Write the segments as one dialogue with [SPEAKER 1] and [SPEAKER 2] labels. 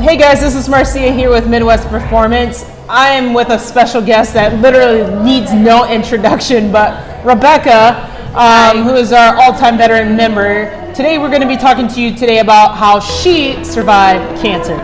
[SPEAKER 1] Hey guys, this is Marcia here with Midwest Performance. I am with a special guest that literally needs no introduction, but Rebeca, who is our all-time veteran member. Today we're going to be talking to you today about how she survived cancer.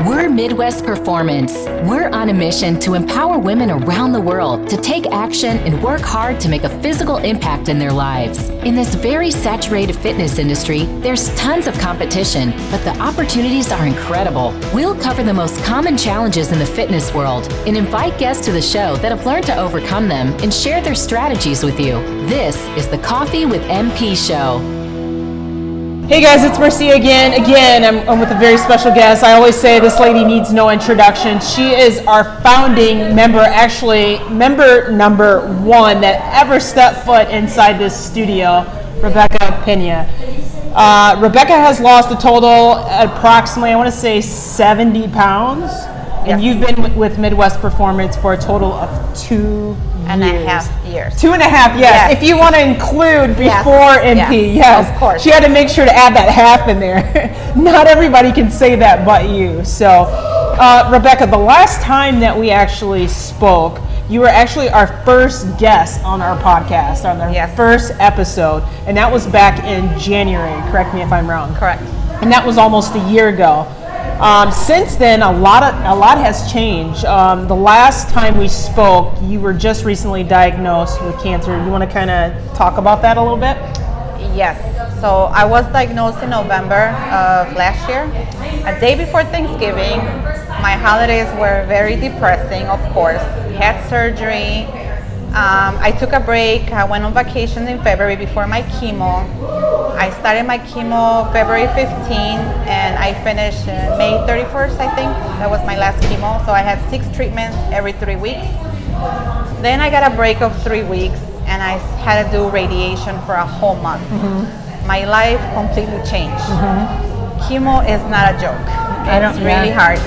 [SPEAKER 2] We're Midwest Performance. We're on a mission to empower women around the world to take action and work hard to make a physical impact in their lives. In this very saturated fitness industry, there's tons of competition, but the opportunities are incredible. We'll cover the most common challenges in the fitness world and invite guests to the show that have learned to overcome them and share their strategies with you. This is the Coffee with MP show.
[SPEAKER 1] Hey guys, it's Marcia again. I'm with a very special guest. I always say this lady needs no introduction. She is our founding member, actually member number one that ever stepped foot inside this studio, Rebeca Peña. Rebeca has lost a total approximately, I want to say 70 pounds. And you've been with Midwest Performance for a total of 2
[SPEAKER 3] and a half years.
[SPEAKER 1] 2.5, yes. If you want to include before MP, yes.
[SPEAKER 3] Of course.
[SPEAKER 1] She had to make sure to add that half in there. Not everybody can say that but you. So, Rebeca, the last time that we actually spoke, you were actually our first guest on our podcast, on our first episode, and that was back in January. Correct me if I'm wrong.
[SPEAKER 3] Correct.
[SPEAKER 1] And that was almost a year ago. Since then, a lot has changed. The last time we spoke, you were just recently diagnosed with cancer. You want to kind of talk about that a little bit?
[SPEAKER 3] Yes. So I was diagnosed in November of last year. A day before Thanksgiving, my holidays were very depressing, of course. Had surgery. I took a break. I went on vacation in February before my chemo. I started my chemo February 15th and I finished May 31st, I think. That was my last chemo. So I had 6 treatments every 3 weeks. Then I got a break of 3 weeks and I had to do radiation for a whole month. Mm-hmm. My life completely changed. Mm-hmm. Chemo is not a joke. It's really hard.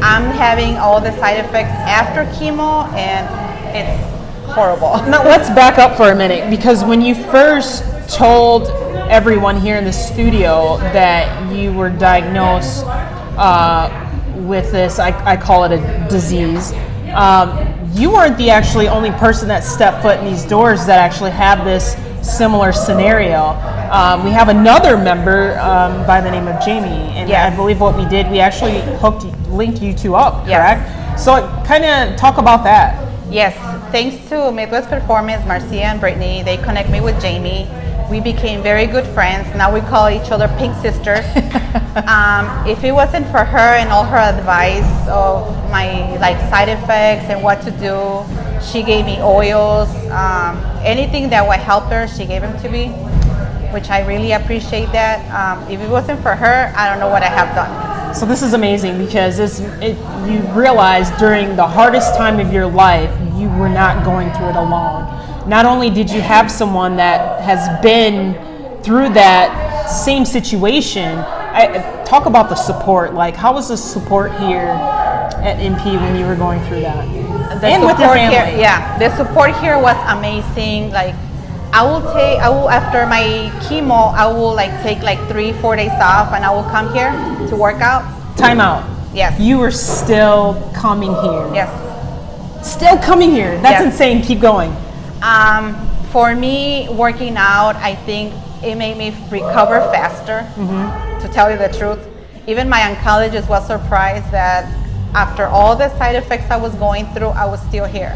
[SPEAKER 3] I'm having all the side effects after chemo and it's horrible.
[SPEAKER 1] Now let's back up for a minute, because when you first told everyone here in the studio that you were diagnosed with this, I call it a disease, you weren't the actually only person that stepped foot in these doors that actually had this similar scenario. We have another member by the name of Jamie, and I believe what we did, we actually linked you two up, correct? Yes. So kind of talk about that.
[SPEAKER 3] Yes, thanks to Midwest Performance, Marcia and Brittany, they connect me with Jamie. We became very good friends. Now we call each other Pink Sisters. If it wasn't for her and all her advice of my side effects and what to do, she gave me oils. Anything that would help her, she gave them to me, which I really appreciate that. If it wasn't for her, I don't know what I have done.
[SPEAKER 1] So this is amazing, because you realize during the hardest time of your life, you were not going through it alone. Not only did you have someone that has been through that same situation, talk about the support. How was the support here at MP when you were going through that? And with your family.
[SPEAKER 3] The support here was amazing. I will after my chemo, I will take 3-4 days off and I will come here to work out.
[SPEAKER 1] Time out.
[SPEAKER 3] Yes.
[SPEAKER 1] You were still coming here.
[SPEAKER 3] Yes.
[SPEAKER 1] Still coming here. That's insane. Keep going.
[SPEAKER 3] For me, working out, I think it made me recover faster, to tell you the truth. Even my oncologist was surprised that after all the side effects I was going through, I was still here.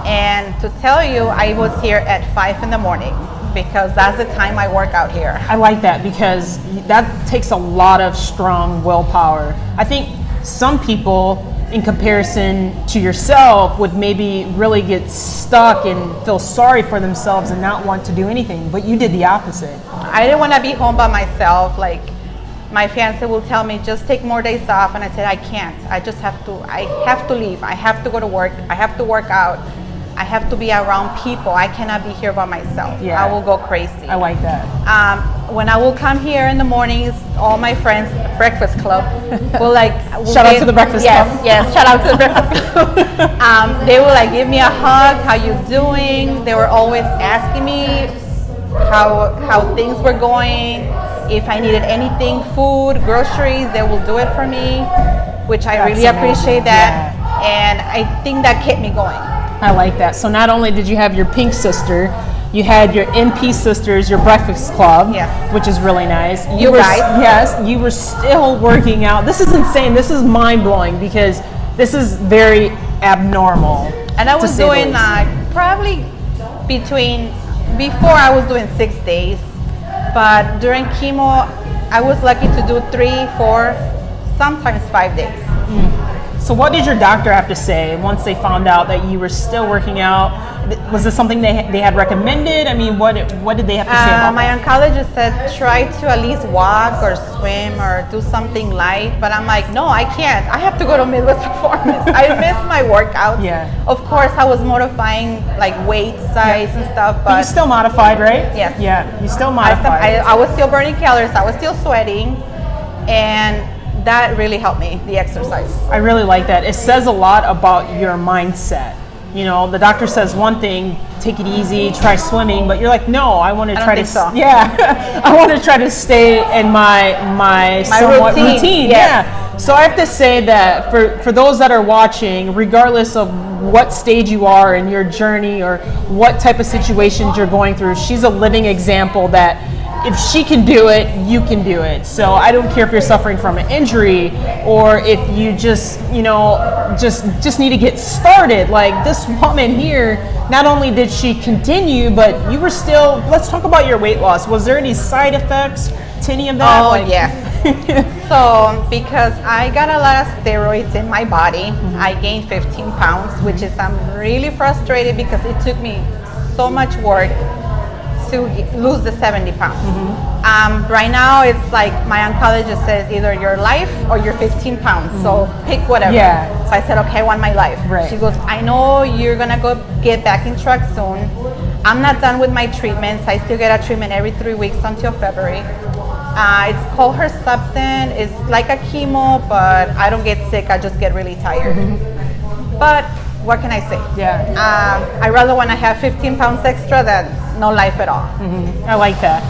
[SPEAKER 3] And to tell you, I was here at 5 in the morning because that's the time I work out here.
[SPEAKER 1] I like that, because that takes a lot of strong willpower. I think some people, in comparison to yourself, would maybe really get stuck and feel sorry for themselves and not want to do anything, but you did the opposite.
[SPEAKER 3] I didn't want to be home by myself. My fiance will tell me, just take more days off, and I said, I can't. I have to leave. I have to go to work. I have to work out. I have to be around people. I cannot be here by myself.
[SPEAKER 1] Yeah.
[SPEAKER 3] I will go crazy.
[SPEAKER 1] I like that.
[SPEAKER 3] When I will come here in the mornings, all my friends, Breakfast Club, will
[SPEAKER 1] shout out to the Breakfast Club.
[SPEAKER 3] Yes, shout out to the Breakfast Club. They will give me a hug. How you doing? They were always asking me how things were going. If I needed anything, food, groceries, they will do it for me, which I really appreciate that. And I think that kept me going.
[SPEAKER 1] I like that. So not only did you have your pink sister, you had your NP sisters, your breakfast club, which is really nice.
[SPEAKER 3] You guys.
[SPEAKER 1] Yes, you were still working out. This is insane. This is mind-blowing because this is very abnormal.
[SPEAKER 3] And I was doing probably before I was doing 6 days, but during chemo, I was lucky to do 3, 4, sometimes 5 days.
[SPEAKER 1] So what did your doctor have to say once they found out that you were still working out? Was this something they had recommended? I mean, what did they have to say about
[SPEAKER 3] my
[SPEAKER 1] that?
[SPEAKER 3] oncologist said try to at least walk or swim or do something light, but I'm like, no, I can't. I have to go to Midwest Performance. I miss my workouts.
[SPEAKER 1] Yeah.
[SPEAKER 3] Of course, I was modifying like weight size and stuff,
[SPEAKER 1] But you
[SPEAKER 3] but
[SPEAKER 1] still modified, right?
[SPEAKER 3] Yes.
[SPEAKER 1] Yeah, you still modified.
[SPEAKER 3] I was still burning calories. I was still sweating, and that really helped me, the exercise.
[SPEAKER 1] I really like that. It says a lot about your mindset. You know, the doctor says one thing, take it easy, try swimming, but you're like, no, I want to try to.
[SPEAKER 3] So.
[SPEAKER 1] Yeah, I want to try to stay in my somewhat routine.
[SPEAKER 3] Yes.
[SPEAKER 1] Yeah. So I have to say that for those that are watching, regardless of what stage you are in your journey or what type of situations you're going through, she's a living example that if she can do it, you can do it. So I don't care if you're suffering from an injury or if you just need to get started. Like this woman here, not only did she continue, but you were still, let's talk about your weight loss. Was there any side effects to any of that?
[SPEAKER 3] Oh, yes. So because I got a lot of steroids in my body, I gained 15 pounds, which is, I'm really frustrated because it took me so much work to lose the 70 pounds. Right now, it's like my oncologist says either your life or your 15 pounds. So pick whatever.
[SPEAKER 1] Yeah.
[SPEAKER 3] So I said, okay, I want my life.
[SPEAKER 1] Right.
[SPEAKER 3] She goes, I know you're gonna go get back in track soon. I'm not done with my treatments. I still get a treatment every 3 weeks until February. It's called Herceptin. It's like a chemo, but I don't get sick. I just get really tired. But what can I say?
[SPEAKER 1] Yeah.
[SPEAKER 3] I rather want to have 15 pounds extra than no life at all.
[SPEAKER 1] I like that.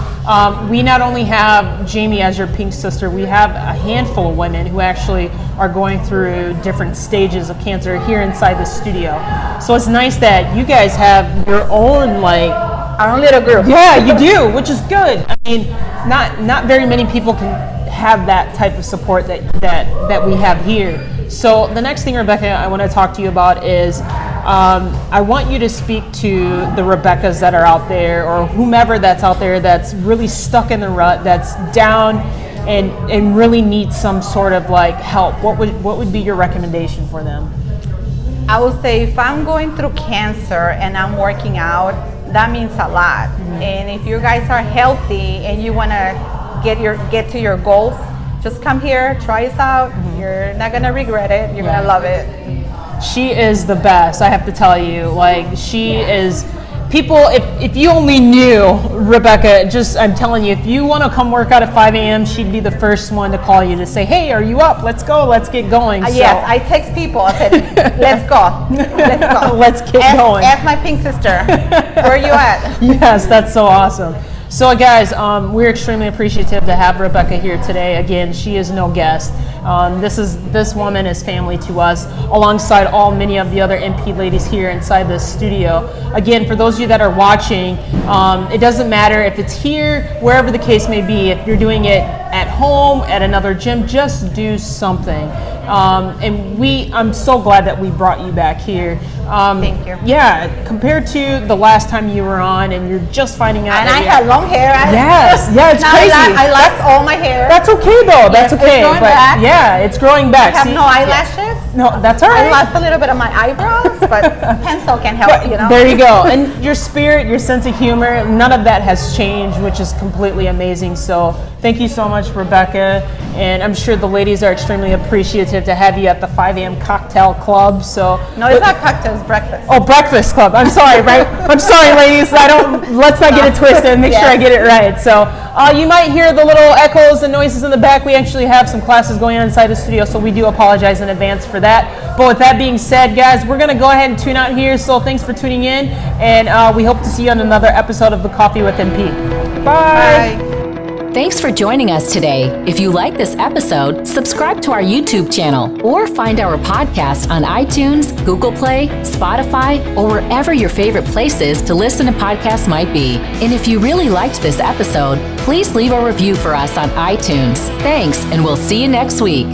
[SPEAKER 1] We not only have Jamie as your pink sister, we have a handful of women who actually are going through different stages of cancer here inside the studio. So it's nice that you guys have your own
[SPEAKER 3] our own little group.
[SPEAKER 1] Yeah, you do, which is good. I mean, not very many people can have that type of support that we have here. So the next thing, Rebecca, I want to talk to you about is I want you to speak to the Rebecca's that are out there or whomever that's out there that's really stuck in the rut, that's down and really needs some sort of like help. What would be your recommendation for them?
[SPEAKER 3] I would say if I'm going through cancer and I'm working out, that means a lot. And if you guys are healthy and you want to get to your goals, just come here, try us out. You're not gonna regret it. You're gonna love it.
[SPEAKER 1] She is the best, I have to tell you. Like, she is, people, if you only knew Rebecca, I'm telling you, if you want to come work out at 5 a.m., she'd be the first one to call you to say, hey, are you up? Let's go, let's get going.
[SPEAKER 3] Yes, I text people, I said, let's go, let's go.
[SPEAKER 1] Let's get going.
[SPEAKER 3] Ask my pink sister, where are you at?
[SPEAKER 1] Yes, that's so awesome. So guys, we're extremely appreciative to have Rebecca here today. Again, she is no guest. This woman is family to us, alongside many of the other MP ladies here inside the studio. Again, for those of you that are watching, it doesn't matter if it's here, wherever the case may be. If you're doing it at home, at another gym, just do something. And I'm so glad that we brought you back here.
[SPEAKER 3] Thank you.
[SPEAKER 1] Yeah, compared to the last time you were on, and you're just finding out.
[SPEAKER 3] And I had long hair.
[SPEAKER 1] Yes, it's
[SPEAKER 3] now
[SPEAKER 1] crazy.
[SPEAKER 3] I lost all my hair.
[SPEAKER 1] That's okay though. That's okay.
[SPEAKER 3] It's growing back.
[SPEAKER 1] Yeah, it's growing back.
[SPEAKER 3] I have no eyelashes.
[SPEAKER 1] No, that's all right.
[SPEAKER 3] I lost a little bit of my eyebrows, but pencil can help, you know.
[SPEAKER 1] There you go. And your spirit, your sense of humor, none of that has changed, which is completely amazing. So thank you so much, Rebecca. And I'm sure the ladies are extremely appreciative to have you at the 5 a.m. cocktail club. So
[SPEAKER 3] no, it's not cocktail, it's breakfast.
[SPEAKER 1] Oh, breakfast club. I'm sorry, right? I'm sorry, ladies. Let's not get it twisted. Make sure I get it right. So you might hear the little echoes and noises in the back. We actually have some classes going on inside the studio, so we do apologize in advance for that. But with that being said, guys, we're going to go ahead and tune out here. So thanks for tuning in, and we hope to see you on another episode of The Coffee with MP. Bye.
[SPEAKER 3] Bye.
[SPEAKER 2] Thanks for joining us today. If you like this episode, subscribe to our YouTube channel or find our podcast on iTunes, Google Play, Spotify, or wherever your favorite places to listen to podcasts might be. And if you really liked this episode, please leave a review for us on iTunes. Thanks, and we'll see you next week.